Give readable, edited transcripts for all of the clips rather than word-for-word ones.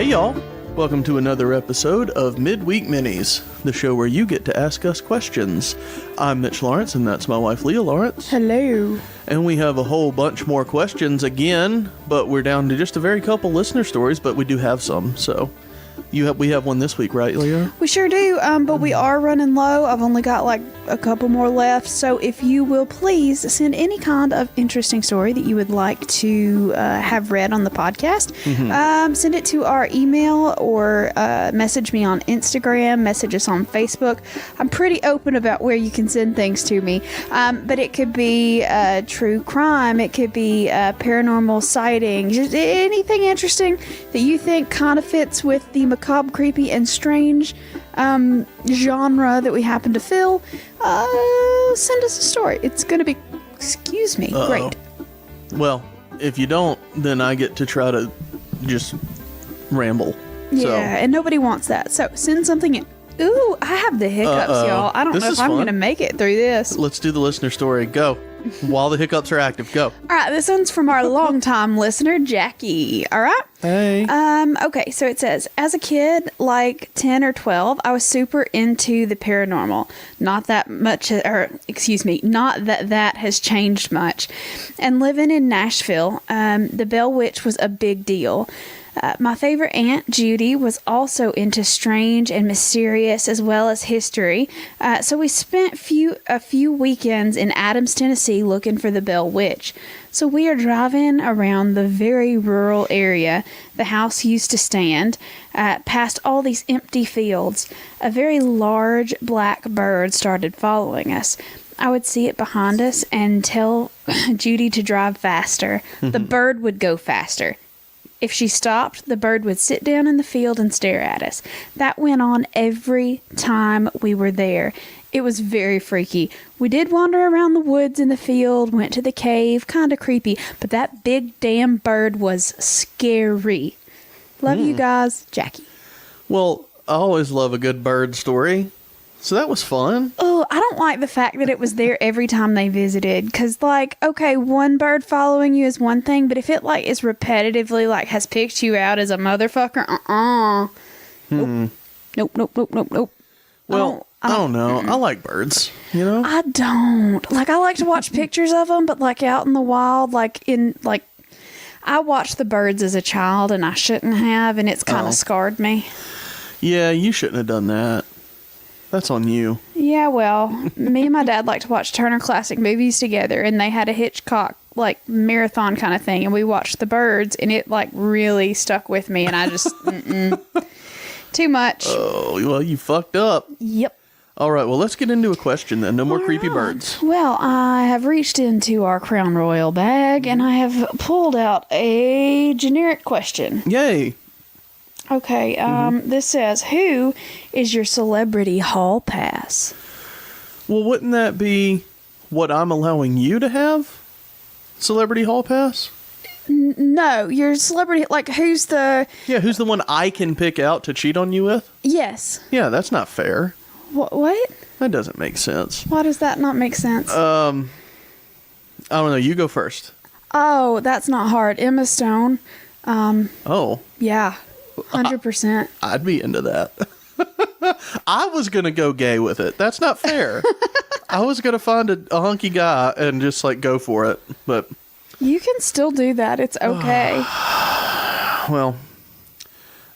Hey y'all, welcome to another episode of Midweek Minis, the show where you get to ask us questions. I'm Mitch Lawrence, and that's my wife Leah Lawrence. Hello. And we have a whole bunch more questions again, but we're down to just a very couple listener stories, but we do have some, so... We have one this week, right, Leah? We sure do, but we are running low. I've only got like a couple more left, so if you will please send any kind of interesting story that you would like to have read on the podcast, send it to our email or message me on Instagram, message us on Facebook. I'm pretty open about where you can send things to me, but it could be true crime, it could be paranormal sightings, just anything interesting that you think kind of fits with the macabre, creepy, and strange genre that we happen to fill. Send us a story. It's going to be, great. Well, if you don't, then I get to try to just ramble. Yeah, and nobody wants that. So send something in. Ooh, I have the hiccups, y'all. I don't know if I'm going to make it through this. Let's do the listener story. Go. While the hiccups are active, go. All right, this one's from our longtime listener, Jackie. All right? Hey. Okay, so it says, as a kid, like 10 or 12, I was super into the paranormal. Not that that has changed much. And living in Nashville, the Bell Witch was a big deal. My favorite aunt, Judy, was also into strange and mysterious as well as history. So we spent a few weekends in Adams, Tennessee looking for the Bell Witch. So we are driving around the very rural area the house used to stand, past all these empty fields. A very large black bird started following us. I would see it behind us and tell Judy to drive faster. The bird would go faster. If she stopped, the bird would sit down in the field and stare at us. That went on every time we were there. It was very freaky. We did wander around the woods in the field, went to the cave, kind of creepy, but that big damn bird was scary. Love you guys, Jackie. Well, I always love a good bird story. So that was fun. Oh, I don't like the fact that it was there every time they visited. Because, like, okay, one bird following you is one thing, but if it, like, is repetitively, like, has picked you out as a motherfucker, Nope. Well, I don't know. I like birds, you know? I don't. Like, I like to watch pictures of them, but, like, out in the wild, I watched the birds as a child, and I shouldn't have, and it's kind of scarred me. Yeah, you shouldn't have done that. That's on you. Yeah, well, me and my dad like to watch Turner Classic Movies together, and they had a Hitchcock, like, marathon kind of thing, and we watched the birds, and it, like, really stuck with me, and I just, too much. Oh, well, you fucked up. Yep. All right, well, let's get into a question then. No more creepy birds. Well, I have reached into our Crown Royal bag, and I have pulled out a generic question. Yay. Okay, this says, who is your celebrity hall pass? Well, wouldn't that be what I'm allowing you to have? Celebrity hall pass? No, your celebrity, like, who's the... Yeah, who's the one I can pick out to cheat on you with? Yes. Yeah, that's not fair. What? That doesn't make sense. Why does that not make sense? I don't know. You go first. Oh, that's not hard. Emma Stone. Oh. Yeah. 100%. I'd be into that. I was going to go gay with it. That's not fair. I was going to find a hunky guy and just, like, go for it. But you can still do that. It's okay. Well,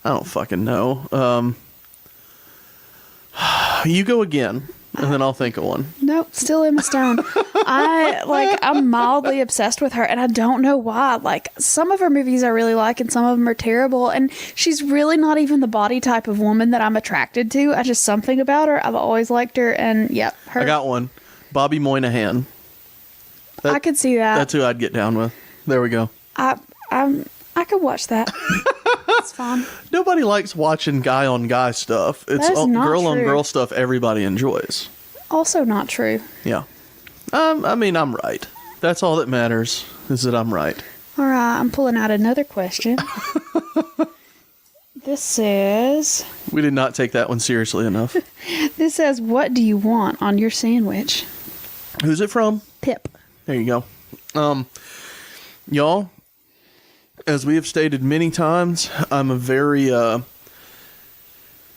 I don't fucking know. You go again, and then I'll think of one. Nope, still Emma Stone. I'm mildly obsessed with her, and I don't know why. Like, some of her movies I really like, and some of them are terrible, and she's really not even the body type of woman that I'm attracted to. I just, something about her. I've always liked her, and yep, her. I got one. Bobby Moynihan. I could see that. That's who I'd get down with. There we go. I could watch that. It's fine. Nobody likes watching guy-on-guy stuff. It's girl-on-girl stuff everybody enjoys. Also not true. Yeah. I mean, I'm right. That's all that matters, is that I'm right. All right, I'm pulling out another question. This says... We did not take that one seriously enough. This says, what do you want on your sandwich? Who's it from? Pip. There you go. Y'all, as we have stated many times, I'm a very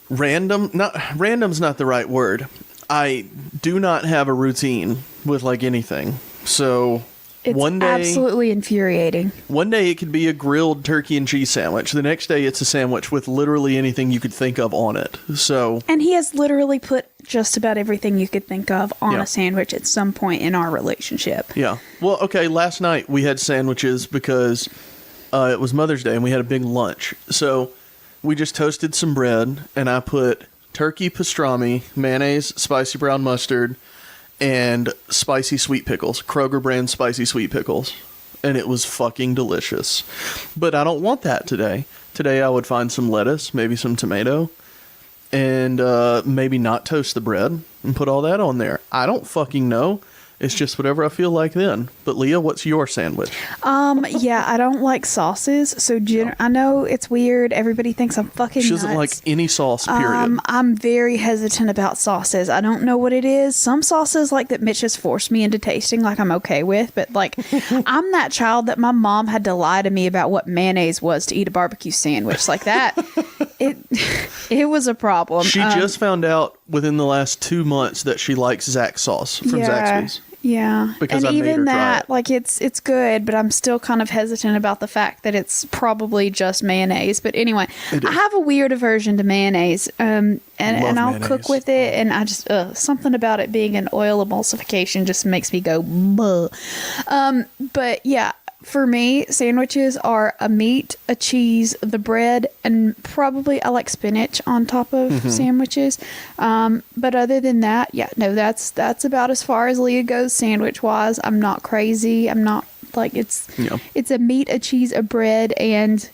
random's not the right word. I do not have a routine with like anything. So It's one day, absolutely infuriating. one day it could be a grilled turkey and cheese sandwich. The next day it's a sandwich with literally anything you could think of on it. So, And he has literally put just about everything you could think of on Yeah. a sandwich at some point in our relationship. yeah. Well, okay, last night we had sandwiches because it was Mother's Day and we had a big lunch. So we just toasted some bread and I put turkey pastrami, mayonnaise, spicy brown mustard, and spicy sweet pickles, Kroger brand spicy sweet pickles. And it was fucking delicious. But I don't want that today. Today I would find some lettuce, maybe some tomato, and maybe not toast the bread and put all that on there. I don't fucking know. It's just whatever I feel like then. But Leah, what's your sandwich? Yeah, I don't like sauces. So I know it's weird. Everybody thinks I'm fucking She doesn't nuts. like any sauce, period. I'm very hesitant about sauces. I don't know what it is. Some sauces like that Mitch has forced me into tasting, like I'm okay with, but like I'm that child that my mom had to lie to me about what mayonnaise was to eat a barbecue sandwich. Like that, it was a problem. She just found out within the last 2 months that she likes Zaxby's sauce from Zaxby's. Yeah, Because and I made even her try that, it. like it's good, but I'm still kind of hesitant about the fact that it's probably just mayonnaise. But anyway, It is. I have a weird aversion to mayonnaise, and I'll mayonnaise. cook with it, and I just something about it being an oil emulsification just makes me go. Buh. But yeah, for me, sandwiches are a meat, a cheese, the bread, and probably I like spinach on top of sandwiches. But other than that, yeah, no, that's about as far as Leah goes sandwich wise. I'm not crazy. I'm not like it's a meat, a cheese, a bread, and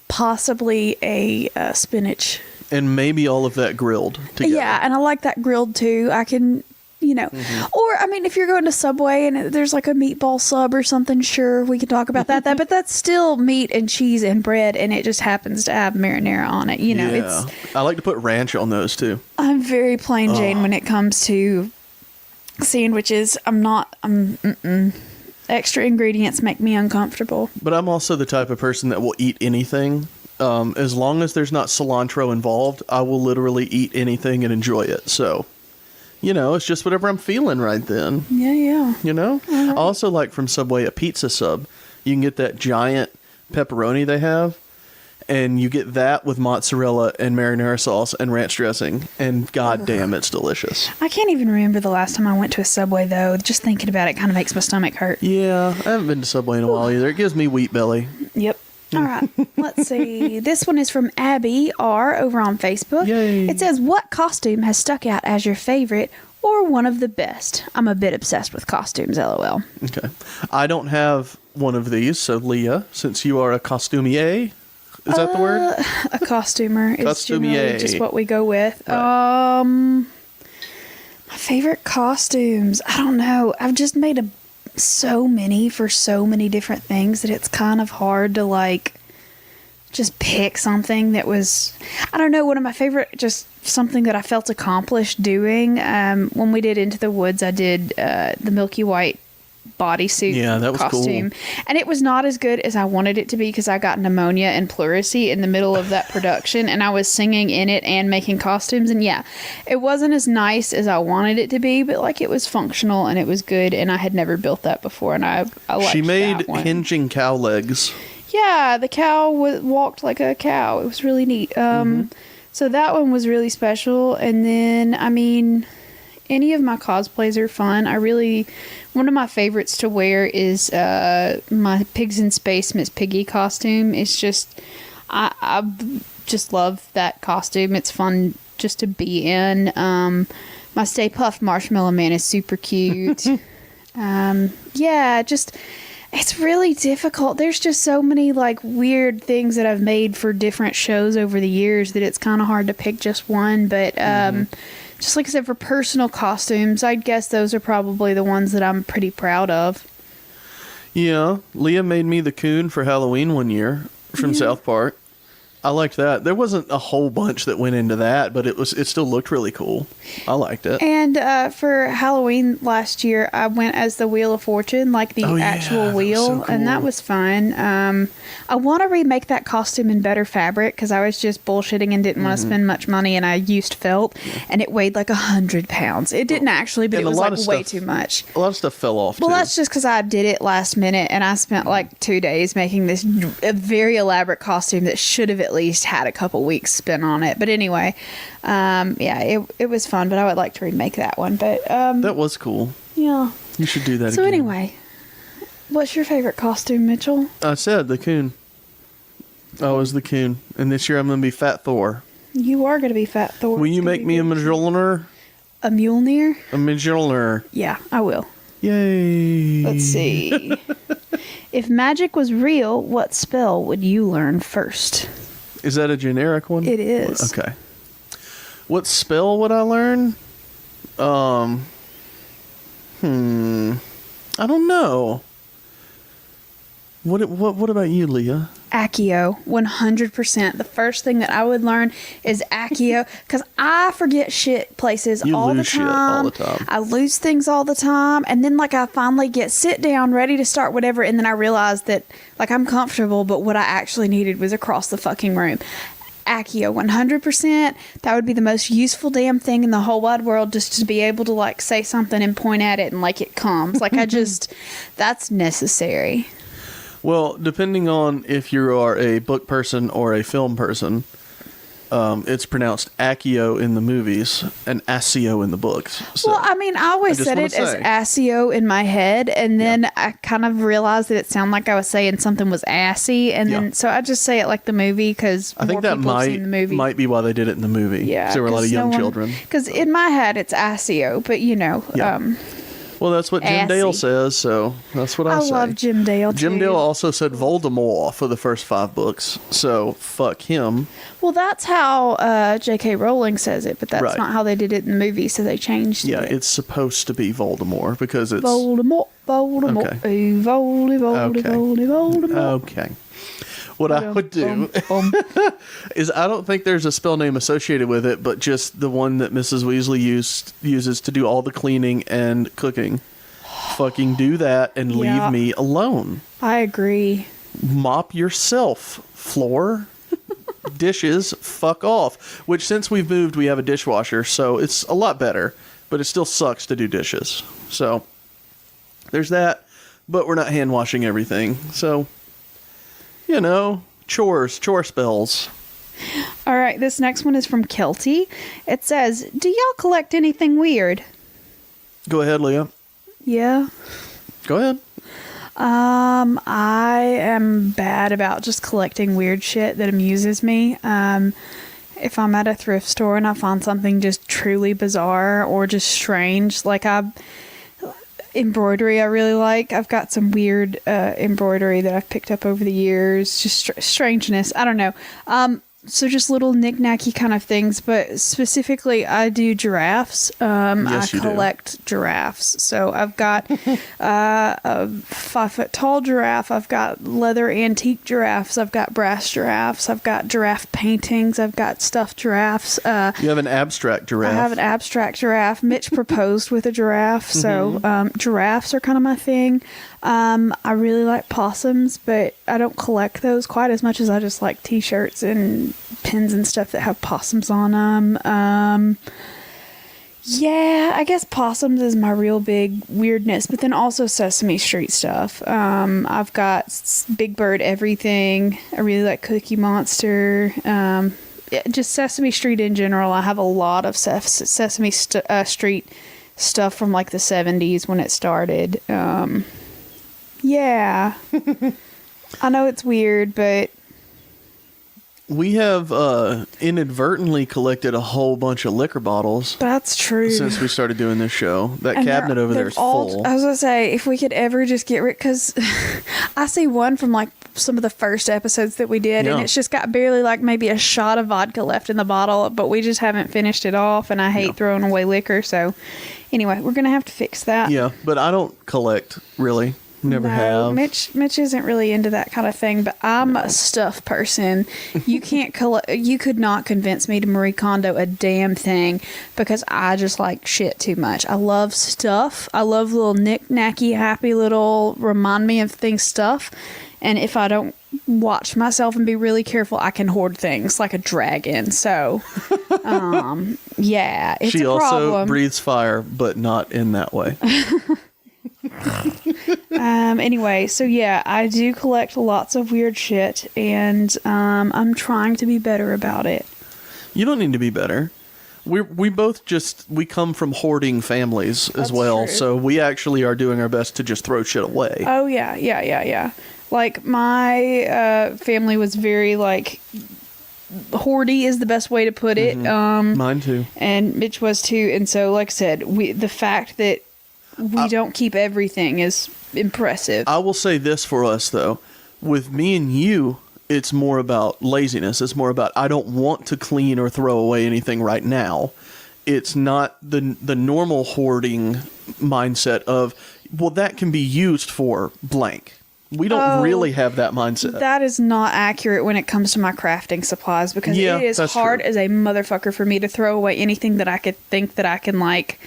possibly a spinach. And maybe all of that grilled together. Yeah, and I like that grilled too. I can. Or I mean, if you're going to Subway and there's like a meatball sub or something, sure, we can talk about that. But that's still meat and cheese and bread, and it just happens to have marinara on it. Yeah. I like to put ranch on those too. I'm very plain Jane when it comes to sandwiches. Extra ingredients make me uncomfortable. But I'm also the type of person that will eat anything. As long as there's not cilantro involved, I will literally eat anything and enjoy it. So, it's just whatever I'm feeling right then. Yeah. I also like from Subway a pizza sub. You can get that giant pepperoni they have, and you get that with mozzarella and marinara sauce and ranch dressing, and goddamn, it's delicious. I can't even remember the last time I went to a Subway, though. Just thinking about it kind of makes my stomach hurt. Yeah, I haven't been to Subway in a while either. It gives me wheat belly. Yep. All right. Let's see. This one is from Abby R. over on Facebook. Yay. It says, what costume has stuck out as your favorite or one of the best? I'm a bit obsessed with costumes, LOL. Okay. I don't have one of these, so Leah, since you are a costumier, is that the word? A costumer is generally Costumier. just what we go with. Right. My favorite costumes. I don't know. I've just made so many for so many different things that it's kind of hard to just pick something that was, I don't know, one of my favorite, just something that I felt accomplished doing. When we did Into the Woods, I did the Milky White bodysuit that was costume. cool. And it was not as good as I wanted it to be because I got pneumonia and pleurisy in the middle of that production, and I was singing in it and making costumes, and it wasn't as nice as I wanted it to be, but it was functional and it was good, and I had never built that before, and I liked She made that one. hinging cow legs. Yeah, the cow walked like a cow. It was really neat. So that one was really special. And then, any of my cosplays are fun. One of my favorites to wear is my Pigs in Space Miss Piggy costume. It's just, I just love that costume. It's fun just to be in. My Stay Puft Marshmallow Man is super cute. It's really difficult. There's just so many weird things that I've made for different shows over the years that it's kind of hard to pick just one. But just like I said, for personal costumes, I'd guess those are probably the ones that I'm pretty proud of. Yeah, Leah made me the coon for Halloween one year from South Park. I liked that. There wasn't a whole bunch that went into that, but it still looked really cool. I liked it. And for Halloween last year, I went as the Wheel of Fortune, like the actual wheel, so cool. and that was fun. I want to remake that costume in better fabric because I was just bullshitting and didn't want to spend much money, and I used felt, and it weighed like 100 pounds. It didn't actually, but And it was a lot like of way stuff- too much. A lot of stuff fell off, Well, too. that's just because I did it last minute, and I spent like 2 days making this a very elaborate costume that should have at least had a couple weeks spent on it. But anyway, it was fun, but I would like to remake that one. But That was cool. yeah. You should do that So again. anyway, what's your favorite costume, Mitchell? I said the coon. I was the coon. And this year I'm going to be Fat Thor. You are going to be Fat Thor. Will It's you gonna make be me a good. Mjolnir? A Mjolnir? A Mjolnir. Yeah, I will. Yay. Let's see. If magic was real, what spell would you learn first? Is that a generic one? It is. Okay. What spell would I learn? I don't know. What about you, Leah? Accio, 100%. The first thing that I would learn is Accio, because I forget shit places You all the lose shit time. all the time. I lose things all the time, and then like I finally sit down, ready to start whatever, and then I realize that like I'm comfortable, but what I actually needed was across the fucking room. Accio, 100%. That would be the most useful damn thing in the whole wide world, just to be able to like say something and point at it and like it comes. Like that's necessary. Well, depending on if you are a book person or a film person, it's pronounced Accio in the movies and Accio in the books. So, Well, I mean, I always I just said wanna it as say. Accio in my head, and then I kind of realized that it sounded like I was saying something was assy, and Yeah. then so I just say it like the movie because I think that people have seen the movie. might be why they did it in the movie. Yeah, 'Cause there were a lot of young children. Because in my head it's Accio, but Yeah. Well, that's what Jim Dale Assy. says, so that's what I say. love Jim Dale. Jim too. Dale also said Voldemort for the first 5 books, so fuck him. Well, that's how J.K. Rowling says it, but that's Right. not how they did it in the movie, so they changed Yeah, it. it's supposed to be Voldemort because it's Voldemort, Voldemort, Okay. Voldemort. okay. What I would do is I don't think there's a spell name associated with it, but just the one that Mrs. Weasley uses to do all the cleaning and cooking. Fucking do that and Yeah. leave me alone. I agree. Mop yourself, floor. Dishes, fuck off. Which, since we've moved, we have a dishwasher, so it's a lot better, but it still sucks to do dishes. So there's that, but we're not hand washing everything. So, chore spells. All right, this next one is from Kelty. It says, "Do y'all collect anything weird?" Go ahead, Leah. Yeah. Go ahead. I am bad about just collecting weird shit that amuses me. If I'm at a thrift store and I find something just truly bizarre or just strange, like embroidery I really like. I've got some weird embroidery that I've picked up over the years. Just strangeness. I don't know. So just little knick-knacky kind of things, but specifically I do giraffes. Yes, I you do. collect giraffes. So I've got a 5-foot-tall giraffe. I've got leather antique giraffes. I've got brass giraffes. I've got giraffe paintings. I've got stuffed giraffes. You have an abstract giraffe. I have an abstract giraffe. Mitch proposed with a giraffe, so giraffes are kind of my thing. I really like possums, but I don't collect those quite as much as I just like t-shirts and pins and stuff that have possums on them. Yeah, I guess possums is my real big weirdness, but then also Sesame Street stuff. I've got Big Bird everything. I really like Cookie Monster. Just Sesame Street in general. I have a lot of Sesame Street stuff from like the 70s when it started. Yeah. I know it's weird, but We have inadvertently collected a whole bunch of liquor bottles that's true. since we started doing this show. That And cabinet over there they're is all- full. I was gonna say, if we could ever just get rid, because I see one from like some of the first episodes that we did, and Yeah. it's just got barely like maybe a shot of vodka left in the bottle, but we just haven't finished it off, and I hate Yeah. throwing away liquor. So anyway, we're gonna have to fix that. Yeah, but I don't collect, really. Never have. Mitch isn't really into that kind of thing, but I'm a stuff person. You can't you could not convince me to Marie Kondo a damn thing because I just like shit too much. I love stuff. I love little knick-knacky, happy little remind me of things stuff. And if I don't watch myself and be really careful, I can hoard things like a dragon. So, yeah, it's she a problem. also breathes fire, but not in that way. Anyway, so yeah, I do collect lots of weird shit, and I'm trying to be better about it. You don't need to be better. We both we come from hoarding families as well, true. so we actually are doing our best to just throw shit away. Oh yeah. Like my family was very like hoardy is the best way to put it. Mine too. And Mitch was too, and so like I said, the fact that we don't keep everything is impressive. I will say this for us, though. With me and you, it's more about laziness. It's more about I don't want to clean or throw away anything right now. It's not the normal hoarding mindset of, well, that can be used for blank. We don't really have that mindset. That is not accurate when it comes to my crafting supplies because it is hard as a motherfucker for me to throw away anything that I could think that I can like.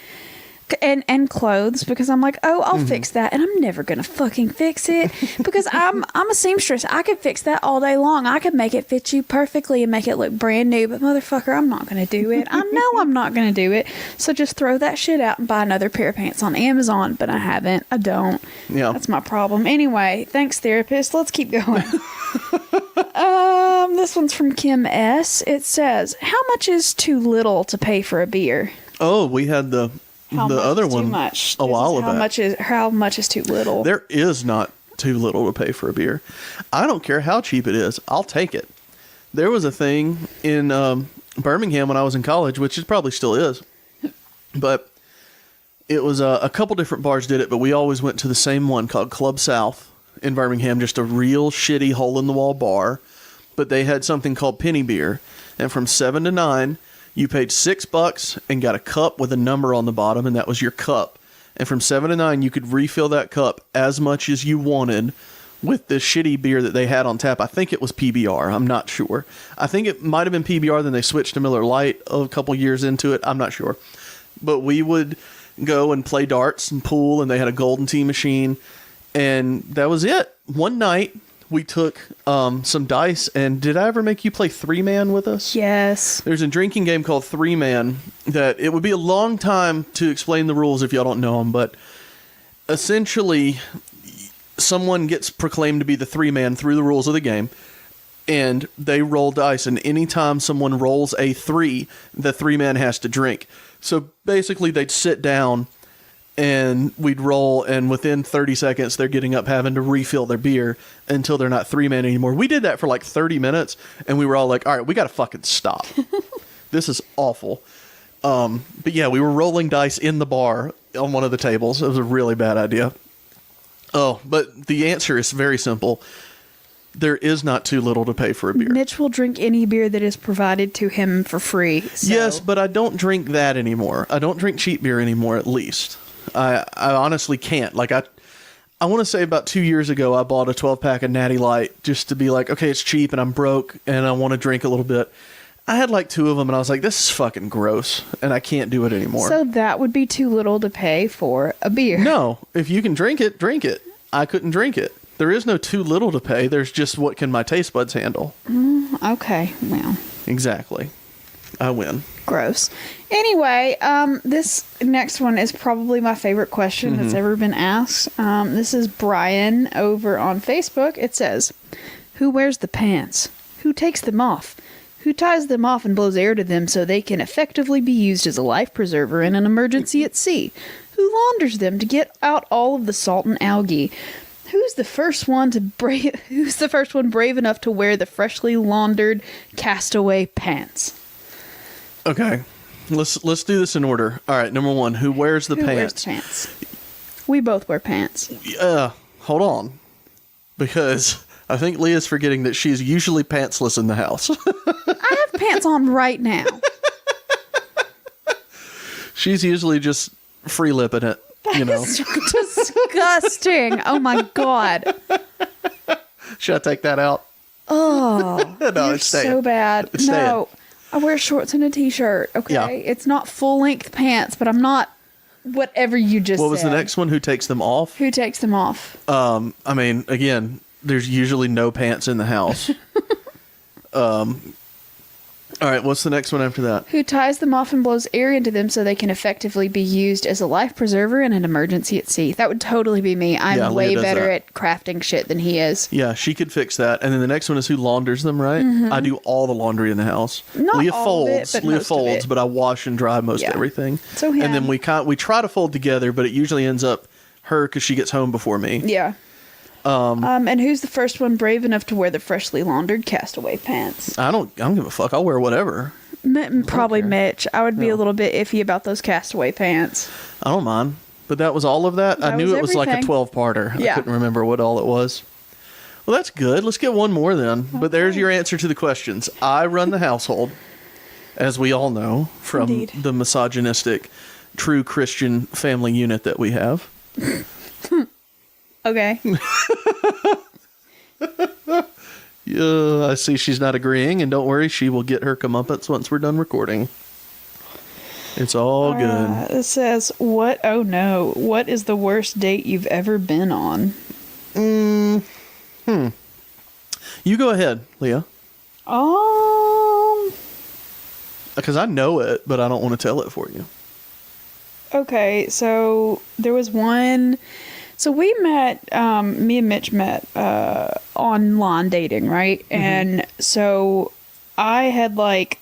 And clothes because I'm like, oh, I'll fix that, and I'm never gonna fucking fix it because I'm a seamstress. I could fix that all day long. I could make it fit you perfectly and make it look brand new. But motherfucker, I'm not gonna do it. I know I'm not gonna do it. So just throw that shit out and buy another pair of pants on Amazon. But I haven't. I don't. Yeah, that's my problem. Anyway, thanks, therapist. Let's keep going. This one's from Kim S. It says, "How much is too little to pay for a beer?" Oh, we had the other one a while back. How much is too little? There is not too little to pay for a beer. I don't care how cheap it is. I'll take it. There was a thing in Birmingham when I was in college, which it probably still is, but it was a couple different bars did it, but we always went to the same one called Club South in Birmingham, just a real shitty hole-in-the-wall bar, but they had something called penny beer, and from 7 to 9, you paid $6 and got a cup with a number on the bottom, and that was your cup. And from 7 to 9, you could refill that cup as much as you wanted with the shitty beer that they had on tap. I think it was PBR. I'm not sure. I think it might have been PBR, then they switched to Miller Lite a couple years into it. I'm not sure. But we would go and play darts and pool, and they had a golden tee machine, and that was it. One night, we took some dice, and did I ever make you play 3-Man with us? Yes. There's a drinking game called 3-Man that it would be a long time to explain the rules if y'all don't know them, but essentially someone gets proclaimed to be the 3-Man through the rules of the game, and they roll dice, and anytime someone rolls a 3, the 3-Man has to drink. So basically they'd sit down and we'd roll, and within 30 seconds, they're getting up having to refill their beer until they're not 3-Man anymore. We did that for like 30 minutes, and we were all like, all right, we got to fucking stop. This is awful. But yeah, we were rolling dice in the bar on one of the tables. It was a really bad idea. Oh, but the answer is very simple. There is not too little to pay for a beer. Mitch will drink any beer that is provided to him for free. So. Yes, but I don't drink that anymore. I don't drink cheap beer anymore, at least. I honestly can't. Like, I want to say about 2 years ago, I bought a 12-pack of Natty Light just to be like, okay, it's cheap and I'm broke and I want to drink a little bit. I had like 2 of them and I was like, this is fucking gross and I can't do it anymore. So that would be too little to pay for a beer. No, if you can drink it, drink it. I couldn't drink it. There is no too little to pay. There's just what can my taste buds handle. Okay, well. Exactly. I win. Gross. Anyway, this next one is probably my favorite question that's ever been asked. This is Brian over on Facebook. It says, who wears the pants? Who takes them off? Who ties them off and blows air to them so they can effectively be used as a life preserver in an emergency at sea? Who launders them to get out all of the salt and algae? Who's the first one brave enough to wear the freshly laundered castaway pants? Okay, let's do this in order. All right, number 1, who wears the pants? Who wears the pants? We both wear pants. Hold on, because I think Leah's forgetting that she's usually pantsless in the house. I have pants on right now. She's usually just free lipping it, you know. That's disgusting. Oh my God. Should I take that out? Oh, No, you're it's staying. so bad. It's No, I wear shorts and a t-shirt. Okay, Yeah. it's not full length pants, but I'm not whatever you just said. What was the next one? Who takes them off? Who takes them off? I mean, again, there's usually no pants in the house. All right, what's the next one after that? Who ties them off and blows air into them so they can effectively be used as a life preserver in an emergency at sea. That would totally be me. I'm Yeah, way Leah does better that. at crafting shit than he is. Yeah, she could fix that. And then the next one is who launders them, right? I do all the laundry in the house. Not Leah all of it, folds, but Leah most of folds, it. but I wash and dry most Yeah. everything. So and then him. we try to fold together, but it usually ends up her because she gets home before me. Yeah. And who's the first one brave enough to wear the freshly laundered castaway pants? I don't give a fuck. I'll wear whatever. Probably care. Mitch. I would be Yeah. a little bit iffy about those castaway pants. I don't mind. But that was all of that. I That knew was it was like a everything. 12-parter. I Yeah. couldn't remember what all it was. Well, that's good. Let's get one more then. But there's your answer to the questions. I run the household, as we all know, from Indeed. the misogynistic, true Christian family unit that we have. Okay. Yeah, I see she's not agreeing, and don't worry, she will get her comeuppance once we're done recording. It's all good. It says, what? Oh no. What is the worst date you've ever been on? You go ahead, Leah, because I know it, but I don't want to tell it for you. Okay, so there was one. So we met, me and Mitch met online dating, right? And so I had like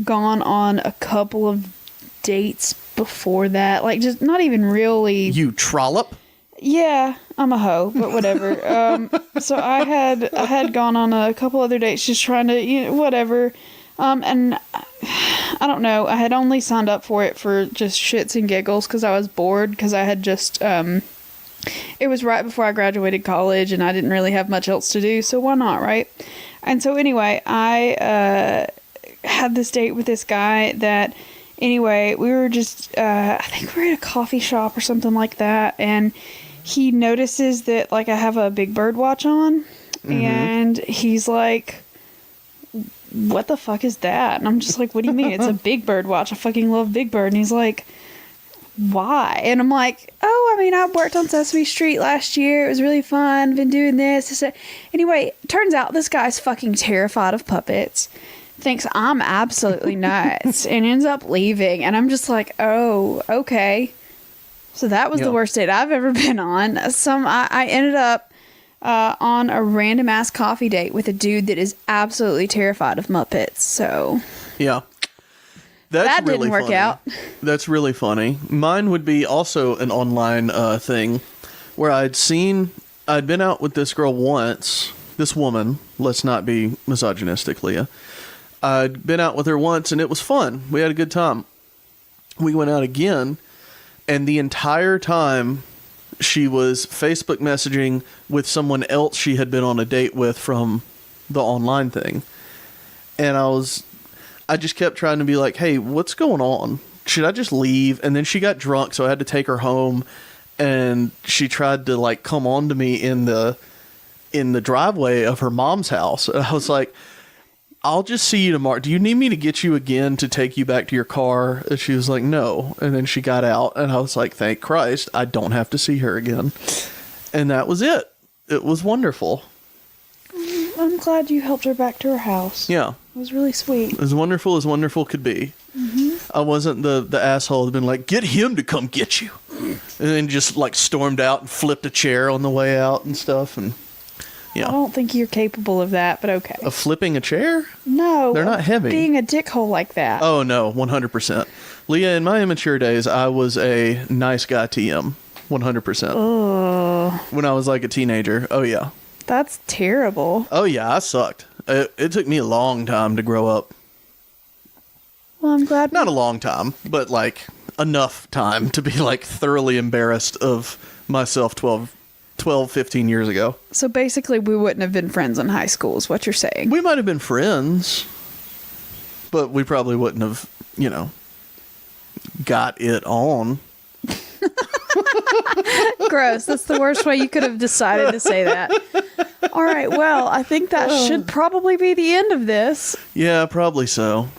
gone on a couple of dates before that, like just not even really. You trollop? Yeah, I'm a hoe, but whatever. So I had gone on a couple other dates, just trying to, whatever. And I don't know. I had only signed up for it for just shits and giggles because I was bored because I had just. It was right before I graduated college and I didn't really have much else to do, so why not, right? And so anyway, I had this date with this guy that, anyway, we were just, I think we were at a coffee shop or something like that, and he notices that, like, I have a Big Bird watch on, and he's like, what the fuck is that? And I'm just like, what do you mean? It's a Big Bird watch. I fucking love Big Bird. And he's like, why? And I'm like, oh, I mean, I worked on Sesame Street last year. It was really fun. Been doing this. Anyway, turns out this guy's fucking terrified of puppets. Thinks I'm absolutely nuts and ends up leaving. And I'm just like, oh, okay. So that was the worst date I've ever been on. I ended up on a random ass coffee date with a dude that is absolutely terrified of Muppets. So Yeah. That's that really didn't work funny. out. That's really funny. Mine would be also an online thing where I'd been out with this girl once, this woman, let's not be misogynistic, Leah. I'd been out with her once and it was fun. We had a good time. We went out again and the entire time she was Facebook messaging with someone else she had been on a date with from the online thing. And I just kept trying to be like, hey, what's going on? Should I just leave? And then she got drunk, so I had to take her home. And she tried to like come on to me in the driveway of her mom's house. And I was like, I'll just see you tomorrow. Do you need me to get you again to take you back to your car? And she was like, no. And then she got out and I was like, thank Christ, I don't have to see her again. And that was it. It was wonderful. I'm glad you helped her back to her house. Yeah. It was really sweet. As wonderful could be. I wasn't the asshole who'd been like, get him to come get you. And then just like stormed out and flipped a chair on the way out and stuff. And I yeah. don't think you're capable of that, but okay. Of flipping a chair? No. They're not of heavy. Being a dickhole like that. Oh, no, 100%. Leah, in my immature days, I was a nice guy TM. 100%. Oh, When I was like a teenager. Oh, yeah. that's terrible. Oh, yeah, I sucked. It took me a long time to grow up. Well, I'm glad. Not a long time, but like enough time to be like thoroughly embarrassed of myself 12, 15 years ago. So basically, we wouldn't have been friends in high school, is what you're saying. We might have been friends, but we probably wouldn't have, got it on. Gross. That's the worst way you could have decided to say that. All right. Well, I think that should probably be the end of this. Yeah, probably so.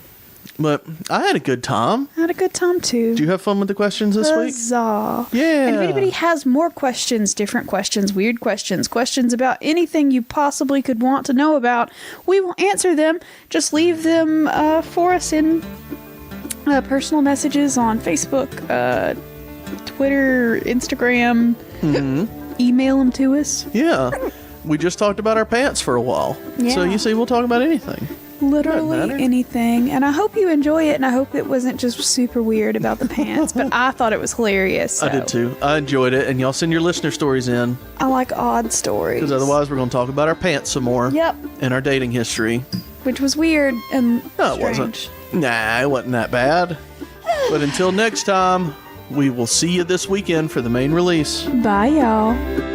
But I had a good time. I had a good time too. Did you have fun with the questions this week? Huzzah. Yeah. And if anybody has more questions, different questions, weird questions, questions about anything you possibly could want to know about, we will answer them. Just leave them for us in personal messages on Facebook, Twitter, Instagram. Email them to us. Yeah. We just talked about our pants for a while. So Yeah. you see, we'll talk about anything. Literally Doesn't matter. anything. And I hope you enjoy it, and I hope it wasn't just super weird about the pants, but I thought it was hilarious. I did too. I enjoyed it. And y'all send your listener stories in, I like odd stories. because otherwise we're going to talk about our pants some more. Yep. And our dating history. Which was weird and No, it strange. wasn't. Nah, it wasn't that bad. But until next time, we will see you this weekend for the main release. Bye, y'all.